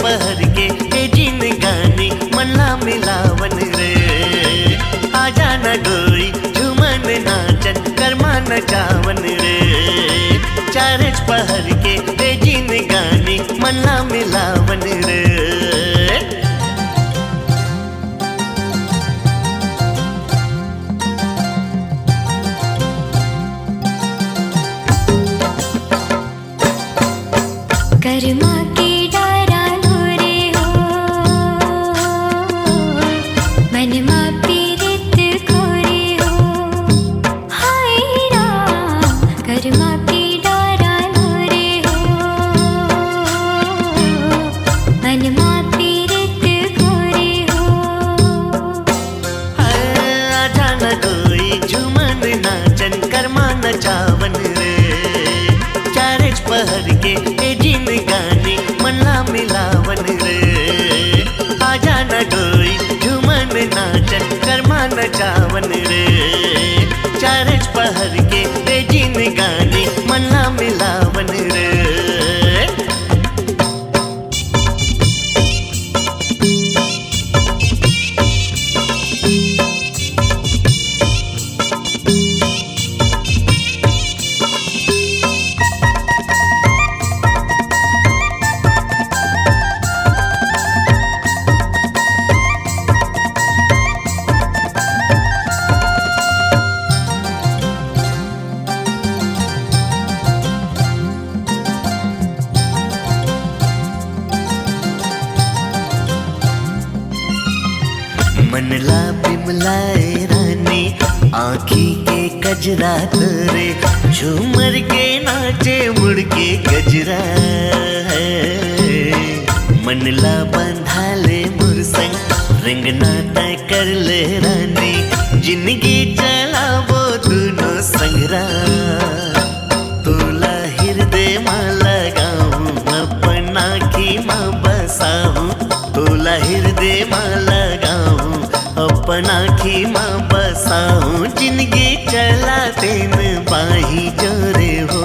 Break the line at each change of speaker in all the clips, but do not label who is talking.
पहर के हे जिन गानी मल्ला मिलावन रे आजा न डोई झूमन नाचन कर्मा नचावन रे चारज पहर के हे जिन गानी मल्ला मिलावन रे
कर्मा के डारा लोरे हो मनमा पीरित खोरे हो हाय राम कर्मा के डारा लोरे हो मनमा पीरित खोरे हो
आजा न डोई झूमन नाचन कर्मा नचावन रे चारज पहर के हे जिन गानी मल्ला मिलावन रे आजा न डोई झूमन नाचन कर्मा नचावन रे चारज पहर के हे जिन गानी मल्ला मिलावन रे मनला बिमलाए रानी आँखी के कजरा तोरे झूमर के नाचे मुड़ के गजरा है मनला बंधाले मुरसंग रंगना तय कर ले रानी जिंदगी चला वो दोनों संगरा तोला हृदय माँ लगाऊं अपना की माँ बसाऊं तोला हृदय माँ लगाऊं अपना की माँ बसाऊं जिंदगी चला दिन बाही जोरे हो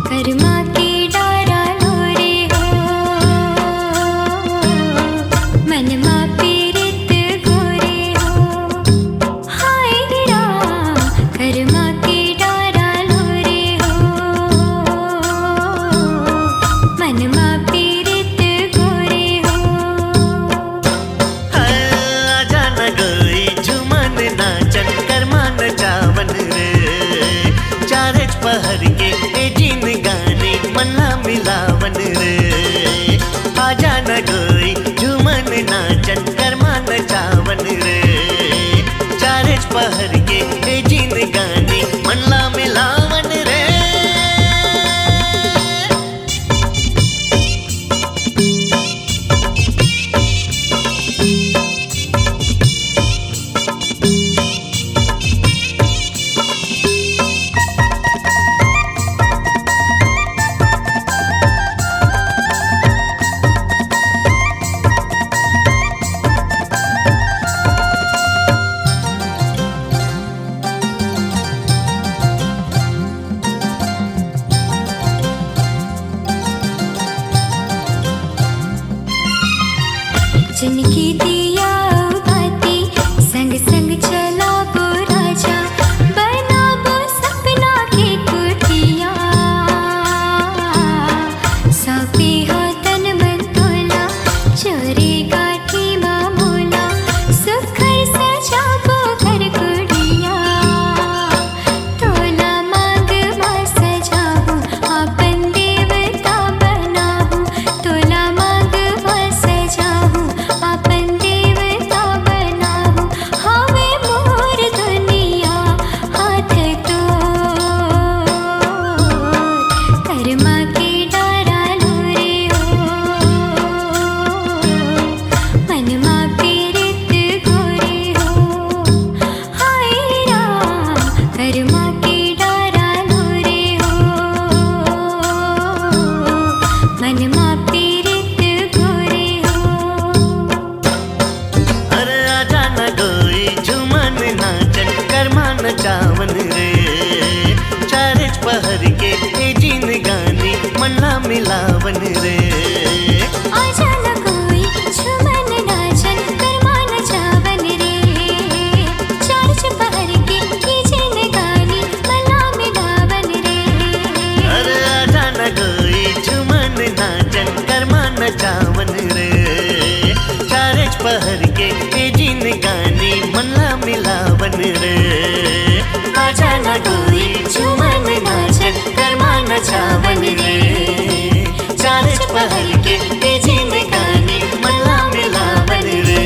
कर्मा के डारा लोरे हो मनमा पीरित गोरे हो हाय राम कर्मा के डारा लोरे हो मनमा पीरित गोरे हो
आजा न गई झूमन नाचन कर्मा नचावन रे चारज पहर के हे जिन गानी मल्ला मिलावन रे आजा न गई झूमन नाचन कर्मा नचावन रे चारज पहर के हे जिन गानी मल्ला मिलावन रे मिलावन रे।
आजा न कोई झूमन नाचन कर्मा नचावन रे। चार चुपहर के कीजिन गानी मला मिलावन रे।
अरे आजा न कोई झूमन नाचन कर्मा नचावन रे। चारच पहर के जिन गानी मला मिलावन रे। आजा न कोई झूमन नाचन कर्मा नचावन रे। चारच पहर के जिन गानी मला मिलावन रे।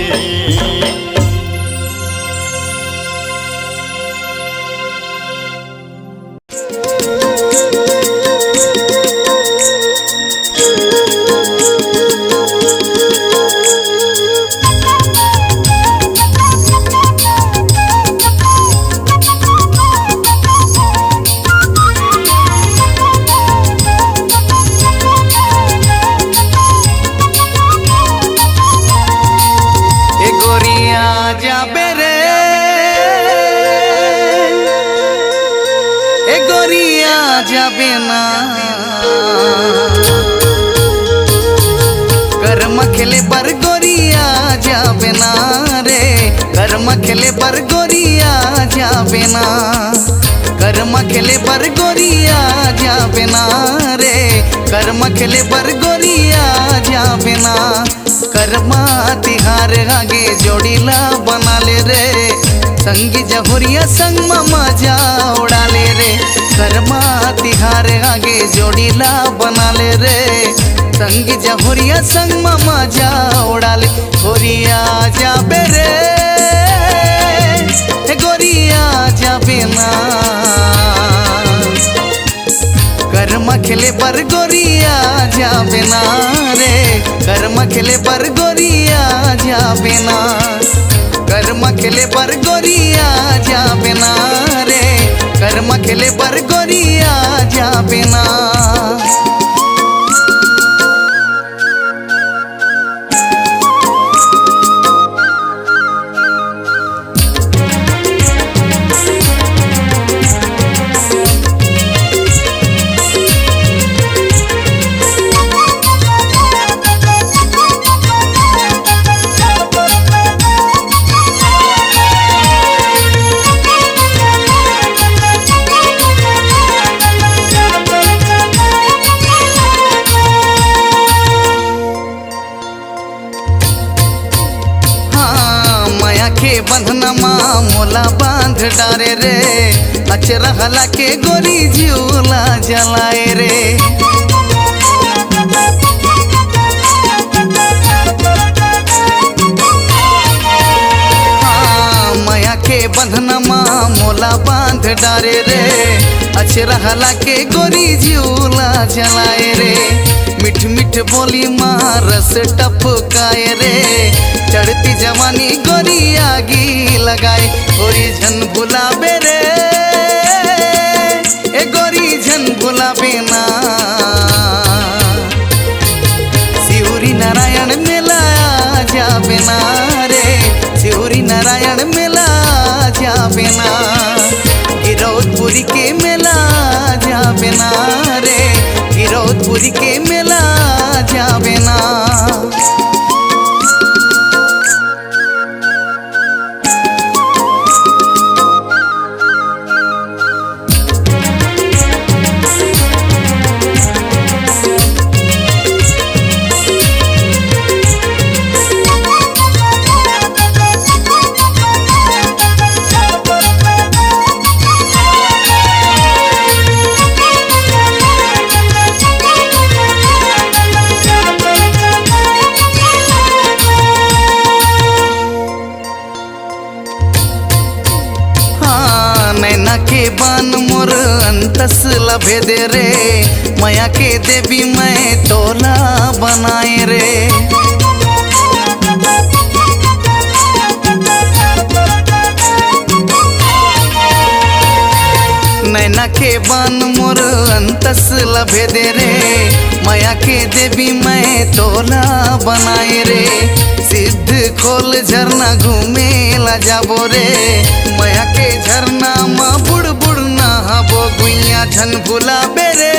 ए गोरिया जाबे रे, ए गोरिया जाबे ना। कर्म खेले पर गोरिया जाबे ना रे। कर्म खेले पर गोरिया जाबे ना। कर्म खेले पर गोरिया जाबे ना रे। कर्म खेले पर गोरिया जाबे ना। कर्मा तिहार आगे जोड़ीला बना ले रे। संगी जहुरिया संग मजा उड़ा ले रे। कर्मा तिहार आगे जोड़ीला बना ले रे। संगी जहुरिया संग मजा उड़ा ले। गोरिया जाबे रे, गोरिया जाबे ना। कर्म खेले पर गोरिया जाबे ना रे। कर्म खेले पर गोरिया जाबे ना। कर्म खेले पर गोरिया जाबे ना रे। कर्म खेले पर गोरिया जाबे ना। बंधनमा मोला बांध डारे रे। अचरा हला के गोरी झूला जलाए रे। हाँ माया के बंधनमा मोला बांध डारे रे। अचरा हला के गोरी झूला जलाए रे। मिठ मिठ बोली माँ रस टपकाए रे। चढ़ती जवानी गोरी आगी लगाए। गोरी झन बुलाबे रे, ए गोरी झन बुलाबे ना। शिवरी नारायण मेला जाबे ना रे। शिवरी नारायण मेला जाबे ना। गिरौदपुरी के मेला जाबे ना रे। गिरौदपुरी के मेला जाबे ना। के बान मोर अंतस लभे दे रे। माया के देवी मैं तोला बनाए रे। नैना के बान मोर अंतस लभे दे रे। माया के देवी मैं तोला बनाए रे। सिद्ध खोल झरना घूमे ला जाबो रे। माया के झरना माँ बुड़ बुड़ नहाबो। गुइया झन बुलाबे रे,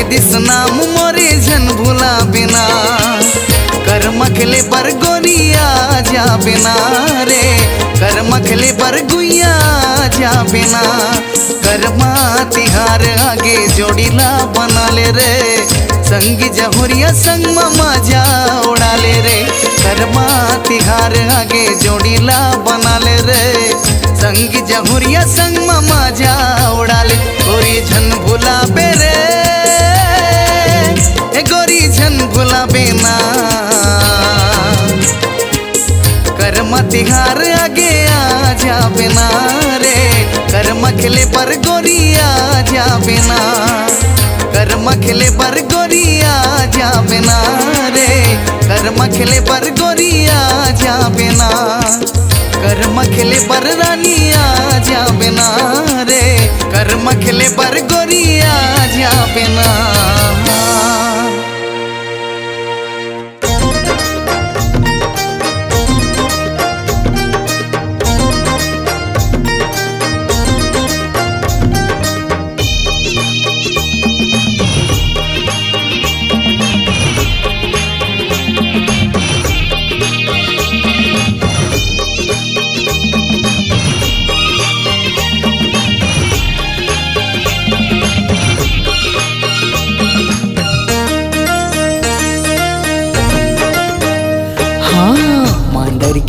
जगदीश नाम मोरे झन भूला बिना कर मखले पर गोरिया जा बिना रे कर मखले पर गुइया जा बिना कर्मा तिहार आगे जोड़ीला बना ले रे संग जहुरिया संग मजा उड़ा ले रे कर्मा तिहार आगे जोड़ीला बना ले रे संग जहुरिया संग मजा उड़ा ले गोरी झन भूला बेरे गोरी झन भूला बेना कर्म तिहार आगे आ जा बिना रे कर्म खिले पर गोरिया जा बिना कर्म खिले पर गोरिया जा बिना रे कर्म खिले पर गोरिया जा बिना कर्म खिले पर रानिया जा बिना रे कर्म खिले पर गोरिया जा बिना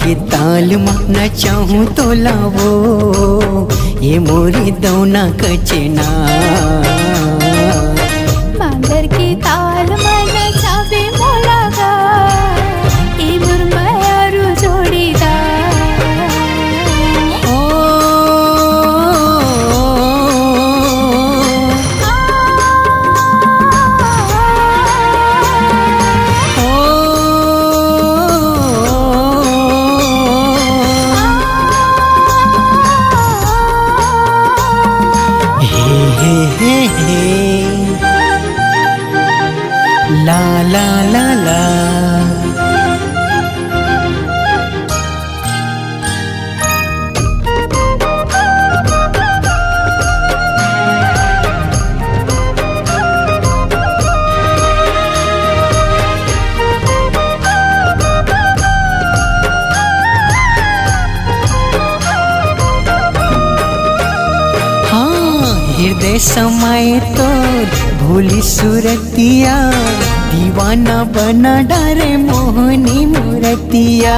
के ताल माना चाहूँ तो लावो ये मोरी दौना कचना
मांदर के ताल मन चावे मोलागा ए मुरमायारू जोड़ीदार
ओ ला ला ला ला हृदय समय तो भूली सूरतिया दीवाना बना डारे मोहनी मूरतिया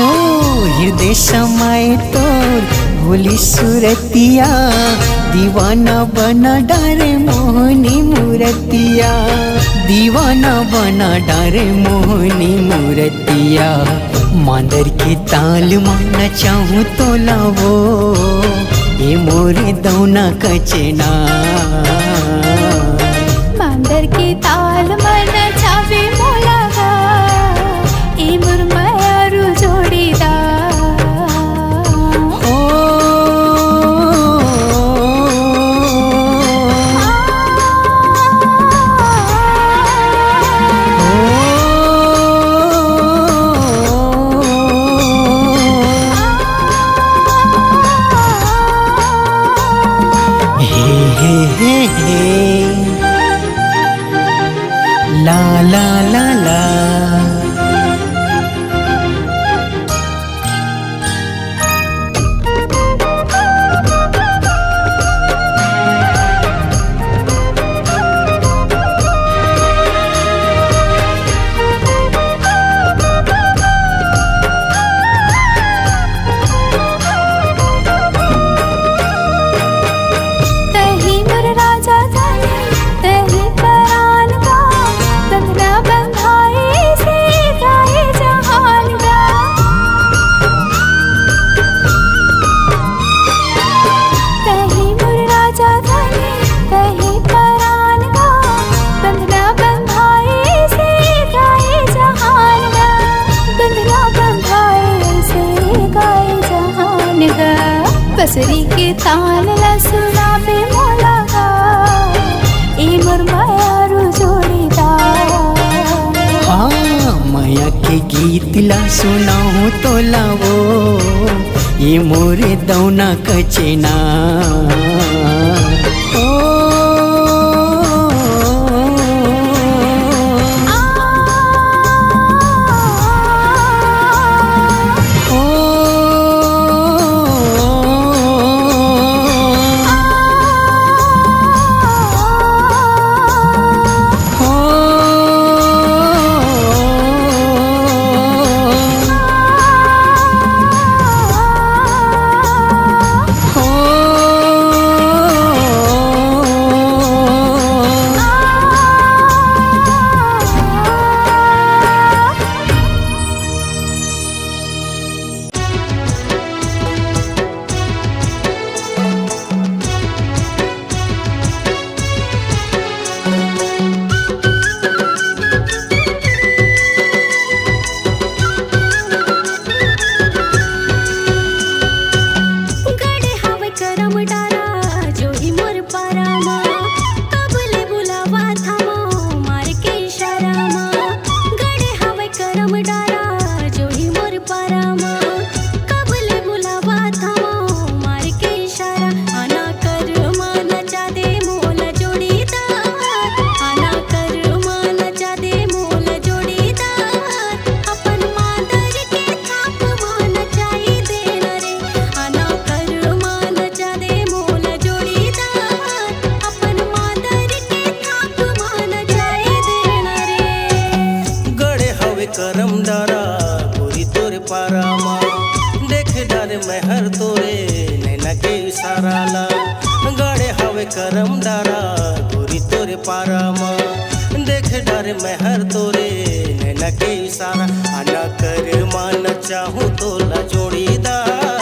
ओ हृदय समय तो भूली सूरतिया दीवाना बना डारे मोहनी मूरतिया दीवाना बना डारे मोहनी मूरतिया मांदर के ताल माना चाहूँ तो लावो ये मोरे दौना कचना
मांदर के ताल मन चावे मोलागा ए मुरमायारू जोड़ीदार
ओ ला ला ला ला
तही मुर राजा जाने तही परान का बंधना बंधाए से गाए जहान का तही मुर राजा जाने तही परान का बंधना बंधाए से गाए जहान का बंधना बंधाए से गाए जहान का बसरी के ताल ला सुनावे मोलागा ए मुरमायारू जोड़ीदार
हाँ माया के गीत ला सुनाऊँ तो लावो ये मोरे दौना कचेना
करम डारा गोरी तोरे पारा माँ देख डर मेहर तोरे नैना के इशारा आना कर मान चाहूँ तोला जोड़ीदार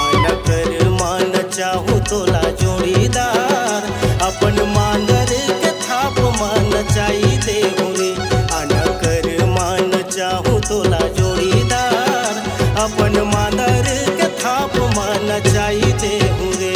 आना कर मान चाहूँ तोला जोड़ीदार अपन मांदर के थाप मान चाहिए दे रे आना कर मान चाहूँ तोला जोड़ीदार अपन मांदर के थाप मान चाहिए दे रे।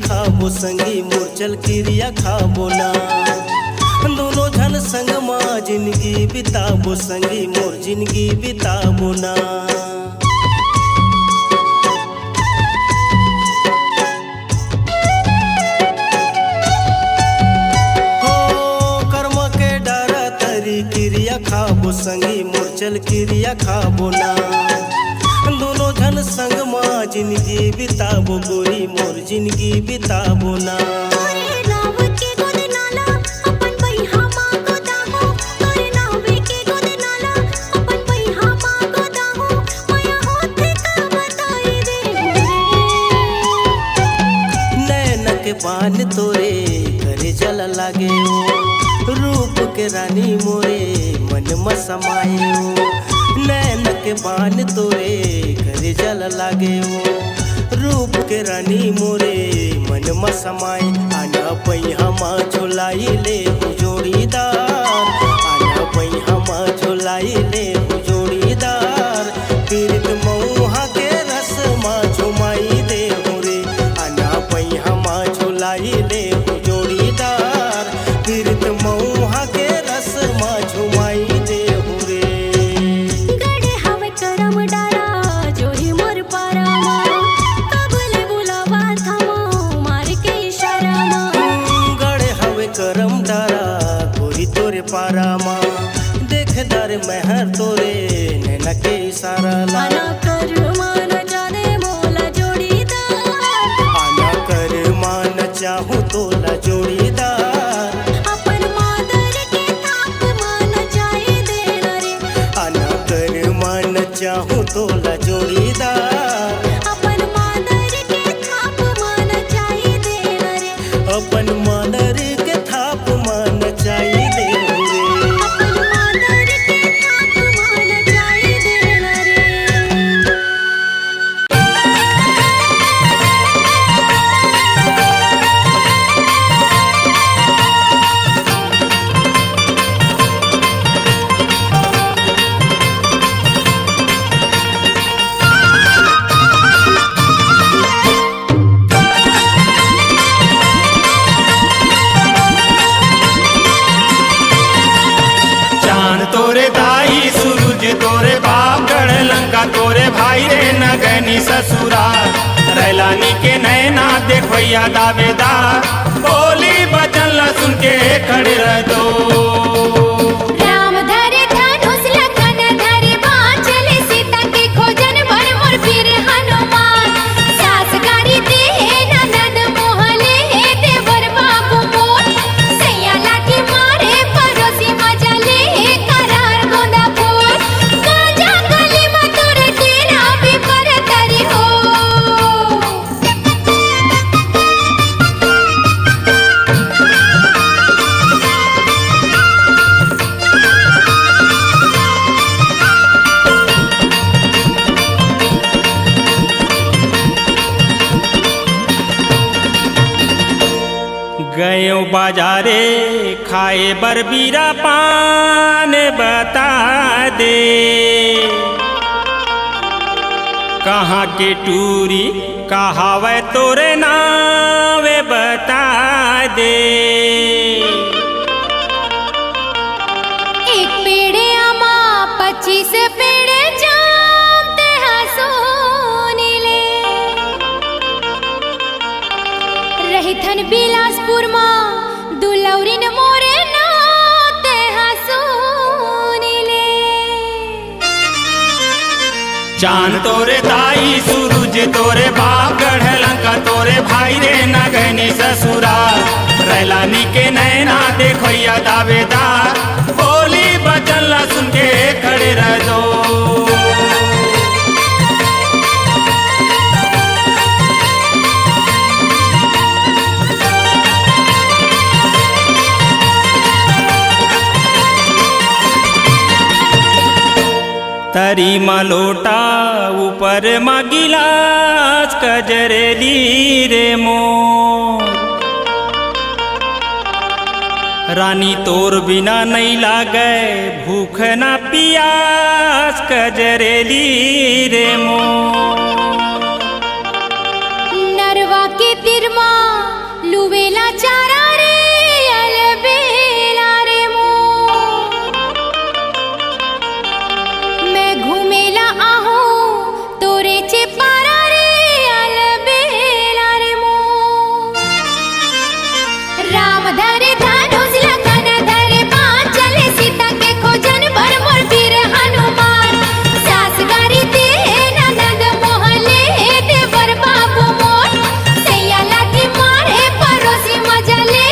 खाबो संगी मूर्छल क्रिया खाबो ना दोनों झन संग माँ जिंदगी बिताबो संगी मोर जिंदगी बिताबो ना। हो कर्म के डरा तरी क्रिया खाबो संगी मोर चल क्रिया खाबो ना। दोनों झन संग माँ जिंदगी बिताबो गोरी मोर जिंदगी बिताबो ना। बान तोरे करे जल लागे हो रूप के रानी मोरे मन में समाये हो। नैन के बान तोरे करे जल लागे हो रूप के रानी मोरे मन में समाये। आना पैया माँ झोलाई ले हो जोड़ीदार आना पैया माँ झोलाई ले हो जोड़ीदार। पीरत मऊहा के रस माँ झुमाई दे हो रे आना पैया माँ झोलाई ले हो जोड़ीदार। पीरत मऊहा के रस माँ झुमाई दे हो रे।
गड़े हवे करम डारा जो ही मोर पारा कबले बुलावा थमो मार के इशारा
गड़े हवे करम डारा गोरी तोरे पारा माँ देख दर महर तोरे नैना के इशारा ला।
आना कर मान जाने मोला जोड़ीदार
आना कर मान चाहूँ तोला जोड़ीदार।
अपन मादर के ताप मान जाए देना रे
आना कर मान चाहूँ तोला जोड़ीदार।
अपन मादर के ताप मान जाए देना रे
अपन मादर के थाप मान चाहिए दे रे।
अपन मादर के ताप मान जाए देना रे।
चांद तोरे दाई सूरज तोरे बाप गढ़ लंका तोरे भाई रे नगनी ससुरा। रैलानी के नैना देखैया दावेदार बोली बचन ला सुन के खड़े रह दो।
राम धरे धनुष लखन धरे बाण चले सीता के खोजन बन मोर वीर हनुमान। सास गारी दे ननद मोहले देवर बाबू मोर सैया लाठी मारे पड़ोसी मजा ले करार गोंदा फूल गाजा गली में तोरे डेरा भी पर तरी हो।
गयो बाजारे खाए बरबीरा पान बता दे। कहाँ के टूरी कहावे तोरे नावे बता दे।
एक पेड़े आमा 25 पेड़े जाम ते हसोनी ले रही थन बिलासपुर माँ दुलौरिन मोरे नाते हसोनी ले।
चांद तोरे ताई सूरज तोरे बाप गढ़ लंका तोरे भाई रे नगनी ससुरा। रैलानी के नैना देखैया दावेदार बोली बचन ला सुन के खड़े रह दो। तरी मलोटा ऊपर मा गिलास कजरेली रे मोर। रानी तोर बिना नहीं लागे भूख ना पियास कजरेली रे मोर।
नरवा के तिरमा लुवेला चारा रे अलबेला धरे धनुष लखन धरे बाण चले सीता के खोजन भर मोर वीर हनुमान सास गारी दे ननद मोहले देवर बाबू मोर सैया लाठी मारे परोसी मजले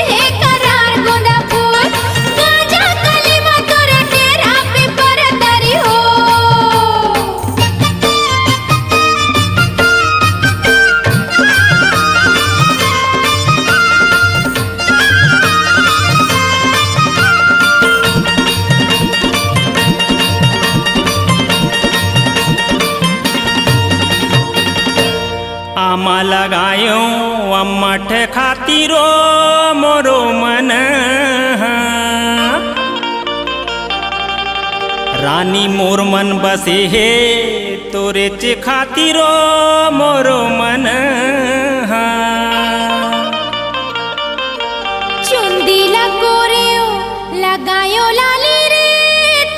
करार गोंदा फूल गाजा कलीमा तोरे डेरा पे परतरी हो
आमा लगायो अम्मठ खातिरो मोरो मन रानी मोर मन बसे हे तोरे चे खातिरो मोरो मन
चुंदी लगोरेओ लगायो लाली रे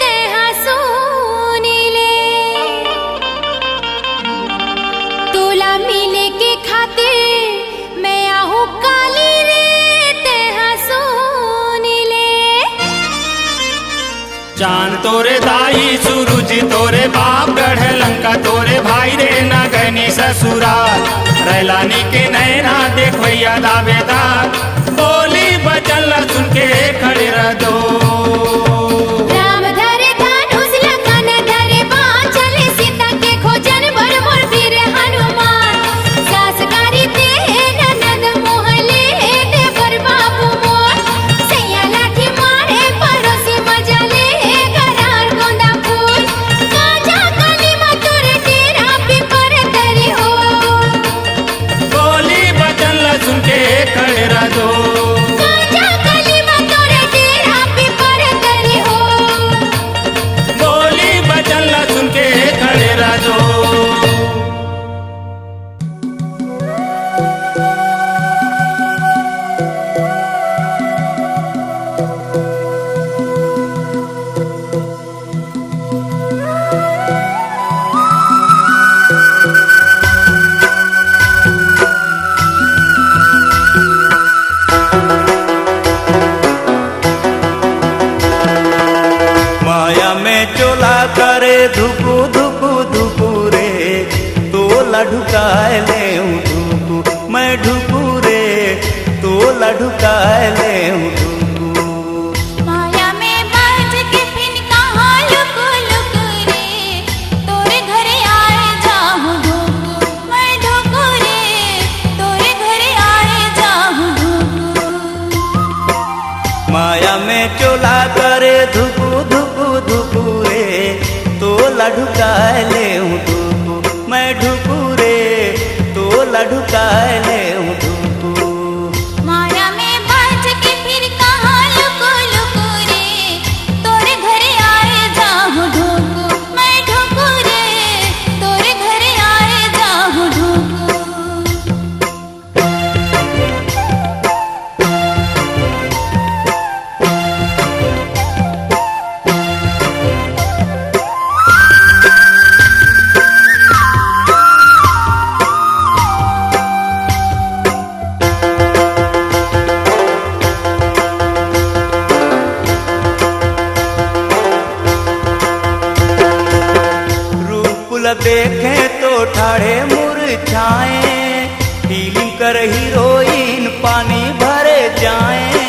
ते हसूनी ले तोला मिले के खातिर मैं आहू काली रे ते हसूनी ले
चांद तोरे दाई सूरज तोरे बाप गढ़ लंका तोरे भाई रे नगनी ससुराल रैलानी के नैना देखोया दावेदार बोली बचल सुन के खड़े रह दो
राम धरे धनुष लखन धरे बाण चले सीता के खोजन भर मोर वीर हनुमान सास गारी दे ननद मोहले देवर बाबू मोर सैया लाठी मारे परोसी मजले करार गोंदा फूल गाजा कलीमा तोरे डेरा पे परतरी हो
बोली बचल सुन के खड़े रह दो
गाजा कलीमा तोरे डेरा पे परतरी हो
बोली बचल सुन के खड़े रह दो
माया में चोला करे धुपू धुपू धुपू रे तोला ढुकाए ले धुपू मैं ढुकू रे तोला ढुकाए ले धुपू
माया में बाज के फिन कहाँ लुक लुक रे तोरे घरे आए जाऊं ढूंढू मैं ढूंढू रे तोरे घरे आए जाऊं ढूंढू
माया में चोला करे धुपू धुपू धुपू रे तोला ढुकाए ले धुपू मैं ढुकू रे तोला ढुकाए ले धुपू
माया में बाज के फिर कहाँ लुक लुक रे तोरे घरे आए जाऊं ढूंढू मैं ढूंढू रे तोरे घरे आए जाऊं ढूंढू
देखे तो ठाड़े मुरझाए फीलिंग कर हीरोइन पानी भरे जाए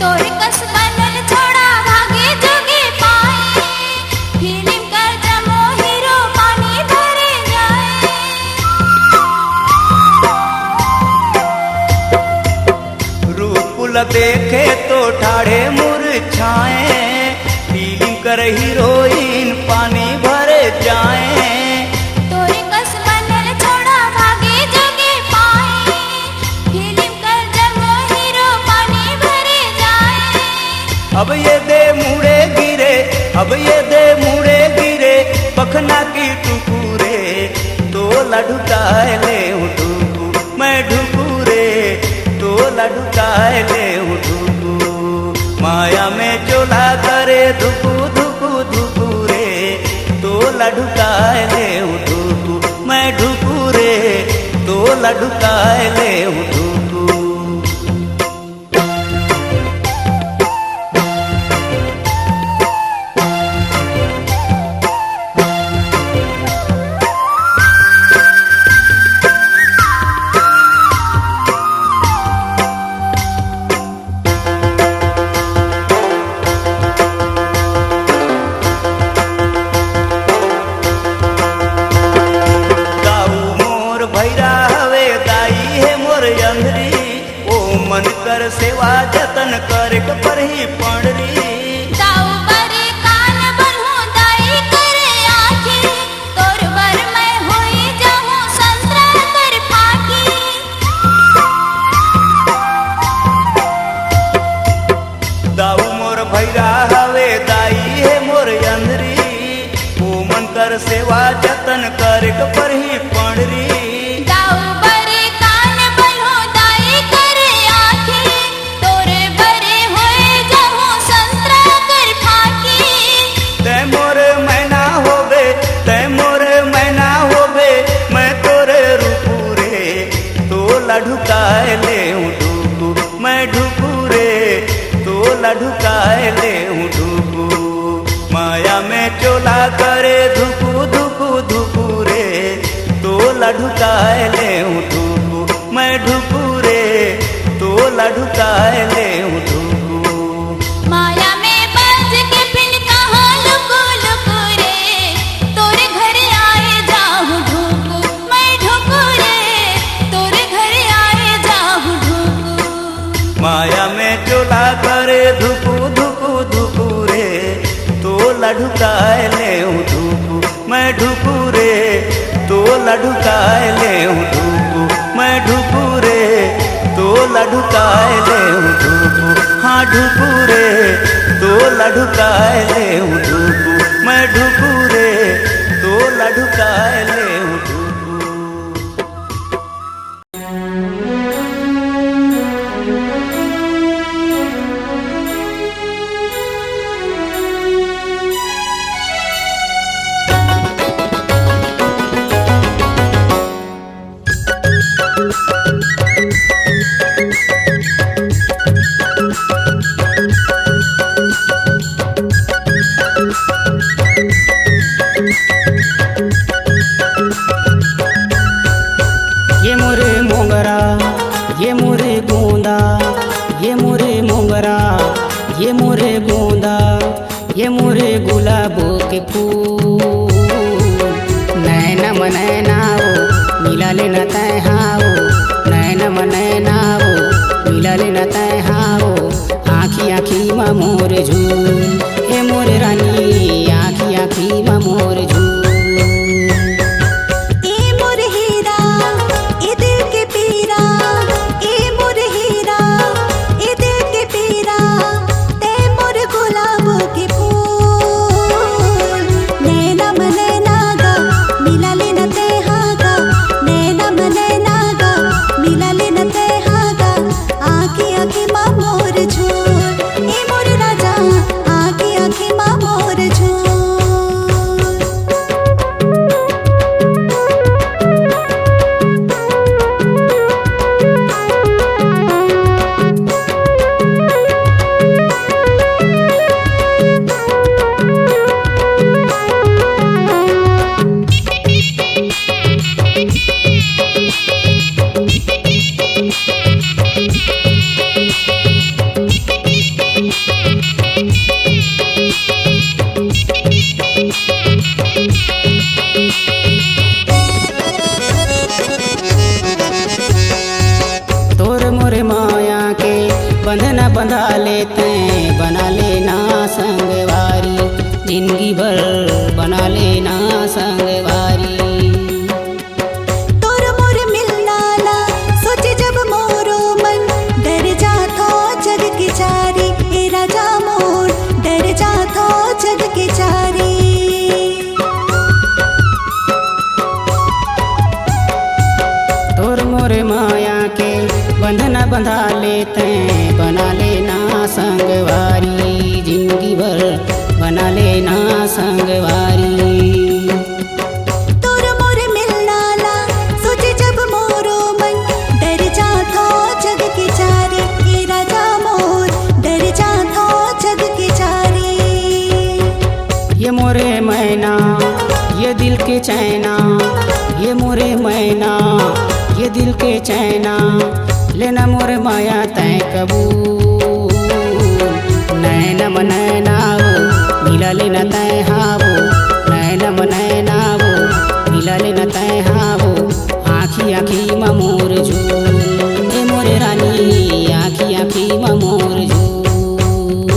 तोरे कस बनल छोड़ा भागे जोगे पाए फिल्म कर जमो हीरो पानी भरे जाए
रूपुल देखे तो ठाड़े मुरझाए फीलिंग कर हीरोइन पानी भरे जाए
तोरे कस बनल छोड़ा भागे जोगे पाए फिल्म कर जमो हीरो पानी भरे जाए
अब ये दे मुड़े गिरे अब ये दे मुड़े गिरे पखना की टुकुरे तो लडुकाए ले टुकू मैं ढुकुरे तो लडुकाए ले टुकू माया में चोला करे धुकू धुकू धुकू रे तो लडुकाए ले टुकू मैं ढुकुरे तो लडुकाए ले टुकू
कर सेवा जतन कर पर ही पड़री
दाऊ बरे कान बनहु दाई करे आँखी तोर बर मैं होई जाहूं संतरा कर फाकी
दाऊ मोर भैरा हवे दाई है मोर अंधरी ओ मन कर सेवा जतन कर पर ही पड़री
दाऊ बरे कान बनहु दाई करे आँखी तोर बरे होई जाहूं संतरा कर फाकी
तै मोर मैना होबे तै मोर मैना होबे मैं तोरे रूपू रे तो लढुकाए ले ढूकू मैं ढूकू रे तो लढुकाए ले ढूकू माया में चोला करे धुकू धुकू धुकू रे तो लढुकाए ले ढूकू मैं ढूकू रे तो लढुकाए ले ढूकू
माया में बज के फिर कहाँ लुकु लुकु रे तोरे घर आए जाहूं ढूकू मैं ढूकू रे तोरे घर आए जाहूं ढूकू
माया में चोला करे धुकू धुकू धुकू रे तो लढुकाए ले ढूकू मैं ढूकू रे तो लढुकाए ले ढूकू मैं ढूकू रे तो लढुकाए ले ढूकू हाँ ढूकू रे तो लढुकाए ले ढूकू मैं ढूकू रे तो लढुकाए ले ढूकू
ये मोरे मोंगरा ये मोरे गोंदा ये मोरे मोंगरा ये मोरे गोंदा ये मोरे गुलाबो के फूल नैना मनैना वो मिला लेना तय हाओ नैना मनैना वो मिला लेना तय हाओ आँखी आँखी मा मोर झूल हे मोरे रानी आँखी आँखी मा मोर झूल
ए मोर हीरा ए दिल के पीरा ए मोर हीरा ए दिल के पीरा ते मोर गुलाब के फूल नैना मनैना गा मिला लेना ते हागा नैना मनैना गा मिला लेना ते हागा आँखी आँखी मा मोर झूल ए मोर राजा आँखी आँखी मा मोर झूल
तोर मोरे माया के बंधना बंधा लेते बना लेना संगवारी जिंदगी भर बना लेना संगवारी
तोर मोर मिलना ला सोचे जब मोरो मन डर जाता जग के चारी ए राजा मोर डर जाता जग के चारी
तोर मोरे माया के बंधना बंधा लेते बना लेना संगवारी जिंदगी भर बना लेना संगवारी
तोर मोर मिलना ला सोचे जब मोरो मन डर जाता जग के चारी ए राजा मोर डर जाता जग के चारी
ये मोरे मैना ये दिल के चैना ये मोरे मैना ये दिल के चैना लेना मोरे माया तय कबूल नैना मनैना वो मिला लेना तय हावो नैना मनैना वो मिला लेना तय हावो आँखी आँखी मा मोर झूल ए मोरे रानी आँखी आँखी मोर झूल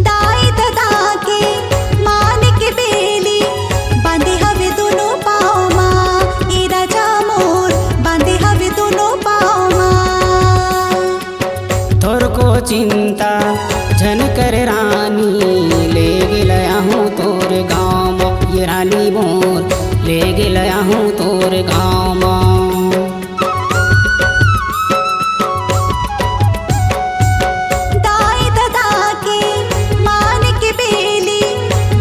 दाई ददा के मान के बेली बांधे हवे दोनों पाँव माँ ए राजा मोर बांधे हवे दोनों पाँव माँ
तोर को चिंता झन कर रानी ले गया हूँ तोर गाँव ये रानी मोर ले गया हूँ तोर गाँव
दाई ददा के मान के बेली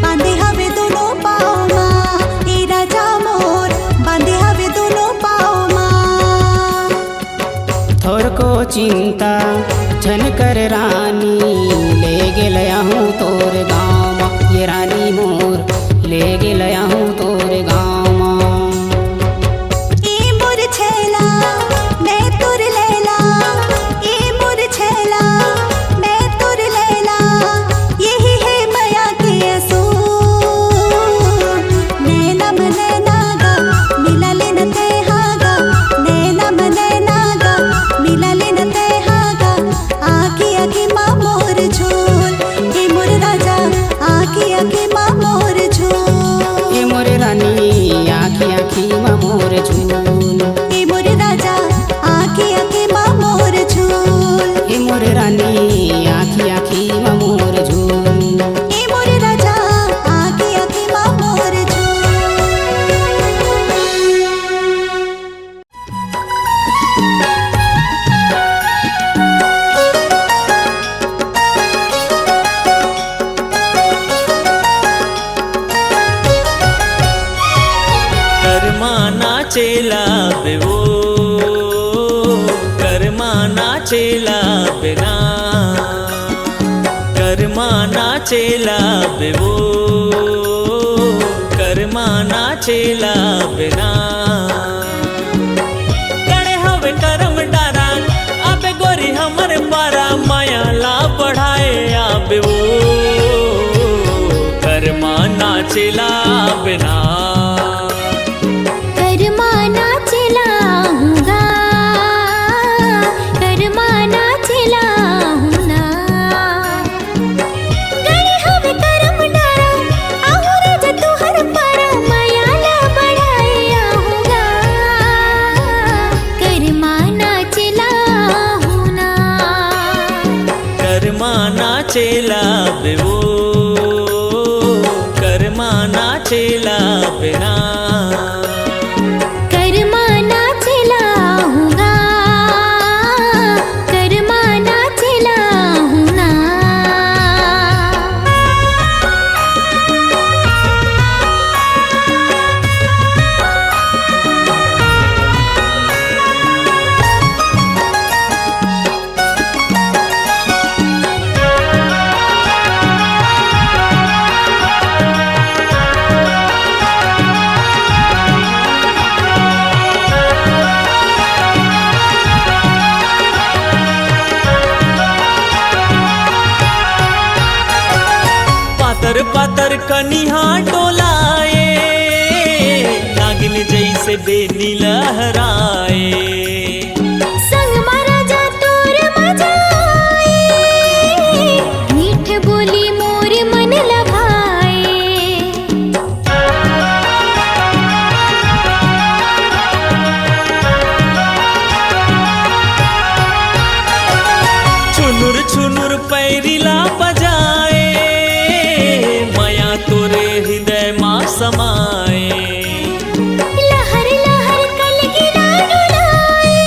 बांधे हवे दोनों पाँव माँ ए राजा मोर बांधे हवे दोनों पाँव माँ
थोर को चिंता झन कर रानी ले गया हूँ तोर गाँव ये रानी मोर ले गया हूँ तोर गाँव
ए मोर छैला मैं तुर लैला ए मोर छैला मैं तुर लैला यही है माया के असूल नैना नैना गा मिला लेन ते हागा नैना नैना गा मिला लेन ते हागा आखी आखी माँ मोर झूल ए मोर राजा आखी आखी माँ मोर झूल
ये मोर रानी आखी आखी माँ मोर झूल
ए मोर राजा आखी आखी माँ मोर झूल
ये मोर रानी आखी आखी माँ मोर झूल
ए मोर राजा आखी आखी माँ मोर झूल
कर्मा नाचेला बेवो कर्मा नाचेला बिना कर्मा नाचेला बेवो कर्मा नाचेला बिना गणे हवे करम डारा आबे गोरी हमर पारा माया ला बढ़ाए आबे वो कर्मा नाचेला बिना
कर्मा नाचेला हूँगा कर्मा नाचेला हूँ ना गणे हवे करम डारा आहुरे जे तुहर पारा मायाला बढ़ाए आहूँगा कर्मा नाचेला हूँ ना
कर्मा नाचेला बेवो कर्मा नाचेला बिना
कर्मा नाचेला हूँगा कर्मा नाचेला हूँ ना
पातर पातर कनिहा डोलाए नागिन जैसे बेनी लहराए
संग मारा जा तोर मजा आए मीठ बोली मोर मन लभाए
छुनुर छुनुर पैरिला बजाए माया तोरे हृदय माँ समाए
लहर लहर कलगिला डुलाए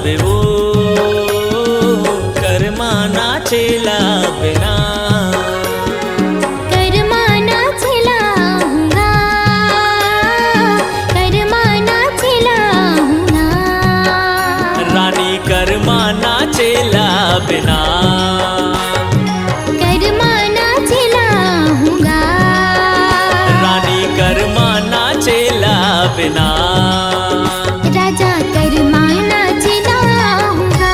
बे वो कर्मा नाचेला बिना
कर्मा नाचेला हूँगा, कर्मा नाचेला हूँगा।
रानी कर्मा नाचेला बिना
कर्मा नाचेला हूँगा,
रानी कर्मा नाचेला बिना
राजा कर्मा नाचेला हूँगा।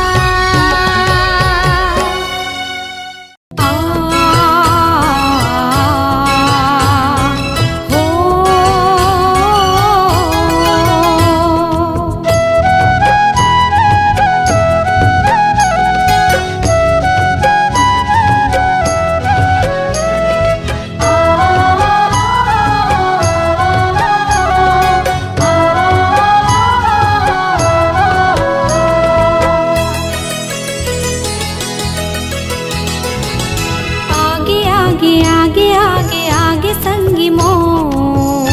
आगे आगे आगे आगे आगे संगी मोर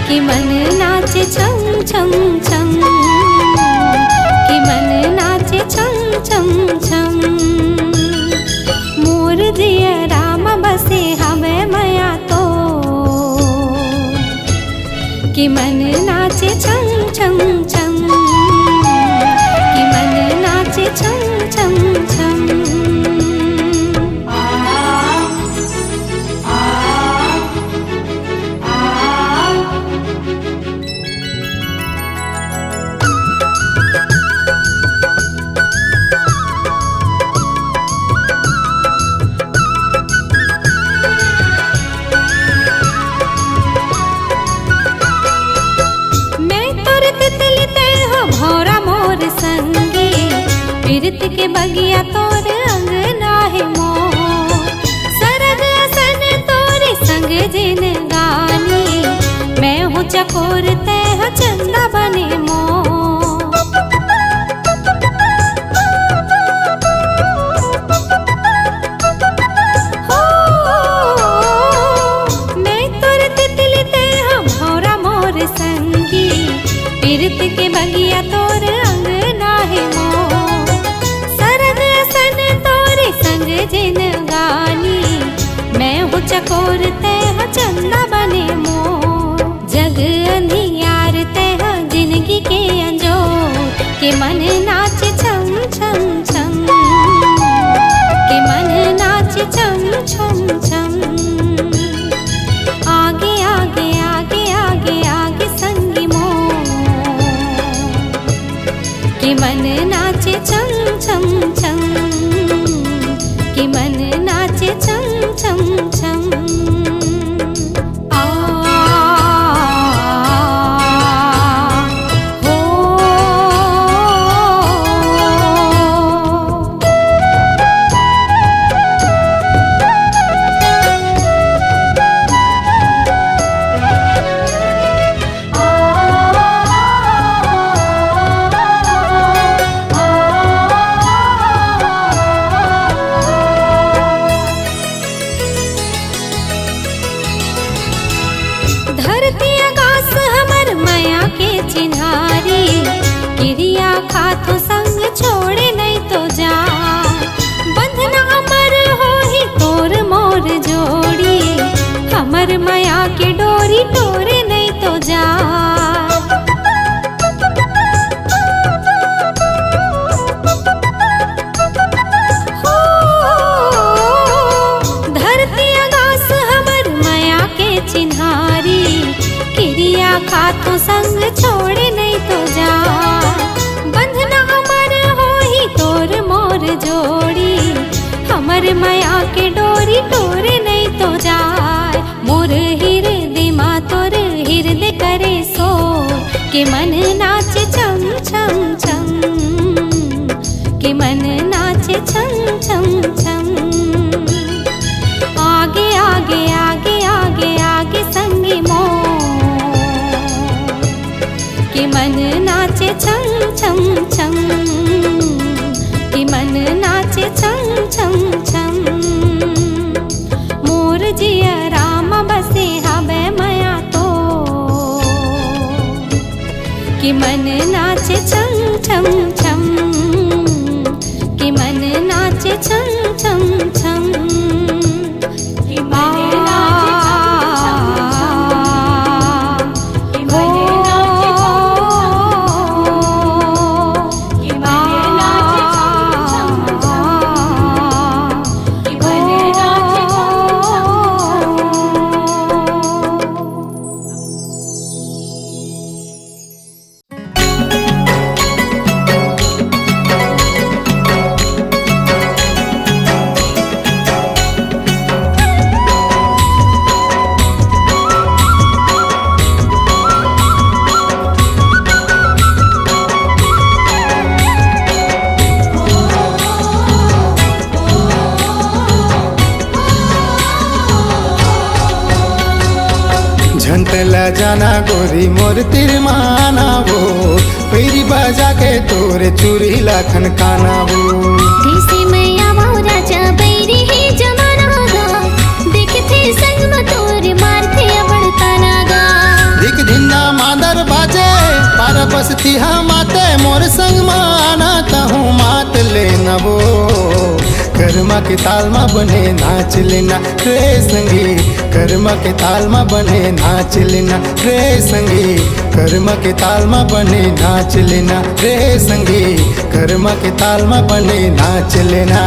कि मन नाचे छम छम छम, कि मन नाचे छम छम छम। मोर जिया राम बसे हमें मया तो कि मन नाचे छम छम छम, कि मन नाचे छम छम छम। मैं तोर तितली ते हो भौरा मोर संगी, पीरत के बगिया तोर अंगना है मोर। सरग असन तोरे संग जिन गानी, मैं हूँ चकोर ते हो चंदा बने मोर। हो मैं तोर तितली ते हो भौरा मोर संगी, पीरत के बगिया तोर अंगना है मोर। सरग असन तोरे संग जिन गानी, मैं हूँ चकोर ते हो चंदा बने मोर। जग अंधियार ते हो जिंदगी के अंजोर, के मन नाचे छम छम छम, के मन नाचे छम छम छम। आगे आगे आगे आगे आगे संगी मोर कि मन नाचे छम छम छम, कि मन नाचे छम छम छम। आ हो धरती आकाश हमर माया के चिन्हारी, क्रिया खातो संग छोड़े नहीं तो जा। बंधन अमर हो ही तोर मोर जोड़ी, हमर माया के डोरी तोरे नहीं तो जा। हो धरती आकाश हमर माया के चिन्हारी, क्रिया खातो संग छोड़े नहीं तो जा। बंधना अमर हो ही तोर मोर जोड़ी, हमर माया के डोरी तोरे नहीं तो जाए। मोर हृदय मा तोर हृदय करे सो, के मन नाचे छम छम छम, के मन नाचे छम छम छम। आगे आगे आगे आगे आगे संगी मोर कि मन नाचे छम छम छम, कि मन नाचे छम छम छम। मोर जिया राम बसे हवे मया तो छम छम कि मन नाचे छम छम छम कि मन नाचे छम छम कि मन नाचे छम छम कि मन नाचे
झंटला जाना गोरी मोर तिरमाना वो पैरी बजा के तोरे चूरी लाखन काना वो
कैसे मैं आवां राजा बैरी ही जमाना गा देखते संग में तोर मारते बड़ताना गा
दिख धिन्ना मादर बाजे पार बसती हम आते मोर संग माना तहूँ मात लेना वो कर्मा के ताल में बने नाच लेना रे संगी कर्मा के ताल में बने नाच लेना रे संगी कर्मा के ताल में बने नाच लेना रे संगी कर्मा के ताल में बने नाच लेना।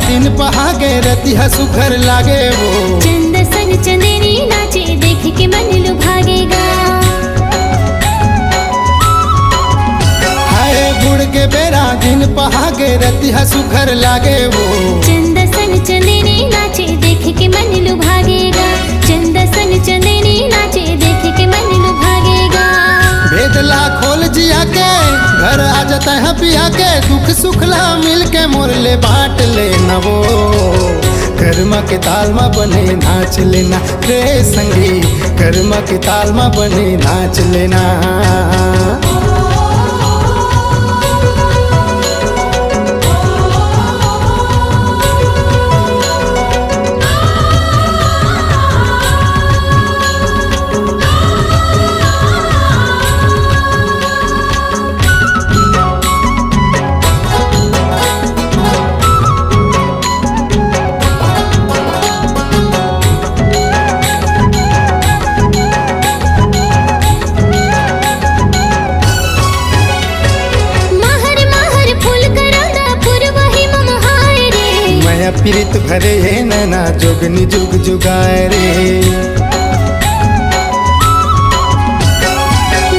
दिन पहागे रतिहा सुखर लागे वो
चंद संग चंदेरी नाचे देख के मन लुभागेगा
हाय बुढ़ के बेरा दिन पहागे रतिहा सुखर लागे वो
चंद संग चंदेरी नाचे देख के मन लुभागेगा चंद संग चंदेरी नाचे देख के मन लुभागेगा
भेदला खोल जिया के घर आ जाता है पिया के दुख सुखला मिल के मोरले बांट लेना वो कर्मा के ताल में बने नाच लेना रे संगी कर्मा के ताल में बने नाच लेना। पीरित भरे है नैना जोगनी जुग जुगाए रे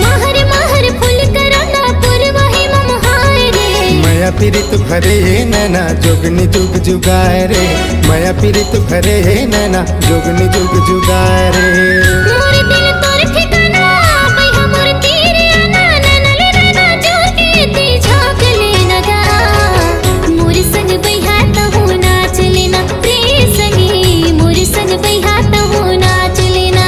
महर महर फूल कराना पुरवाही ममहाय रे
माया पीरित भरे है नैना जोगनी जुग जुगाए रे माया पीरित भरे है नैना जोगनी जुग जुगाए रे
मोर दिल तोर ठिकाना बैहा मोर तेरे आना ननल नैना जोर के ती झांक लेना गा मोर संग बैहा तहु नाच लेना रे संगी मोर संग बैहा तहु नाच लेना।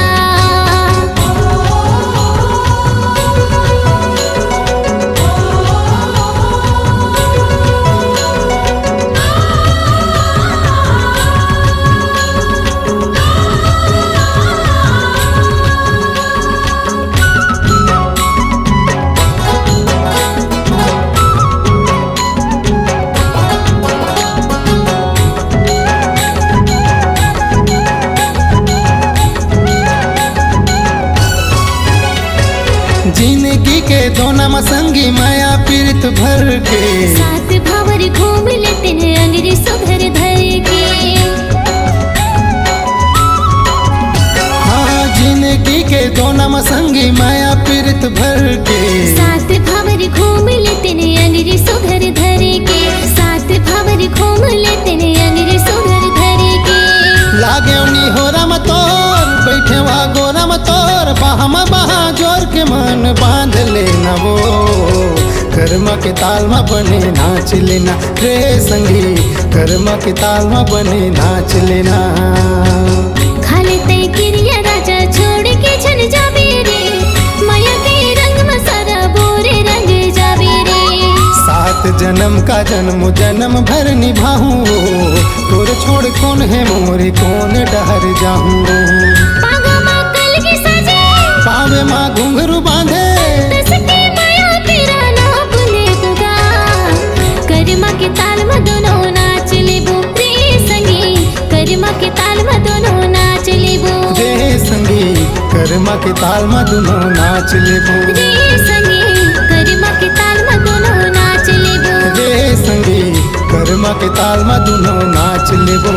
जिंदगी के दोना मसंगी माया पीरित भर के
साथ भावर घूम लेते हैं अंगरी सुघर धर के
हाँ जिंदगी के दोना मसंगी माया पीरित भर के
साथ भावर घूम लेते हैं अंगरी सुघर धर के साथ भावर घूम लेते हैं अंगरी सुघर धर के
लागे उनी हो रम तोर बैठे वा गोरम तोर बहम बहा जोर के कर्मा के ताल में बने नाच लेना रे संगी, कर्मा के ताल में बने नाच लेना।
खाले ते किरिया राजा छोड़ के छन जाबे रे, माया के रंग में सारा बोरे रंग जाबे रे।
7 जन्म का जन्म जन्म भर निभाऊं, तोर छोड़ कौन है मोरे कौन डहर जाऊं।
पागा माँ कल की सजे,
पावे माँ घुंघरू बांधे,
दसके माया तेरा नाम ले बुगा। कर्मा के ताल में दोनों नाच लेबो रे संगी, कर्मा के ताल में दोनों नाच लेबो
रे संगी, कर्मा के ताल में दोनों नाच लेबो
रे संगी, कर्मा के ताल में दोनों नाच लेबो
रे संगी, कर्मा के ताल में दोनों नाच लेबो।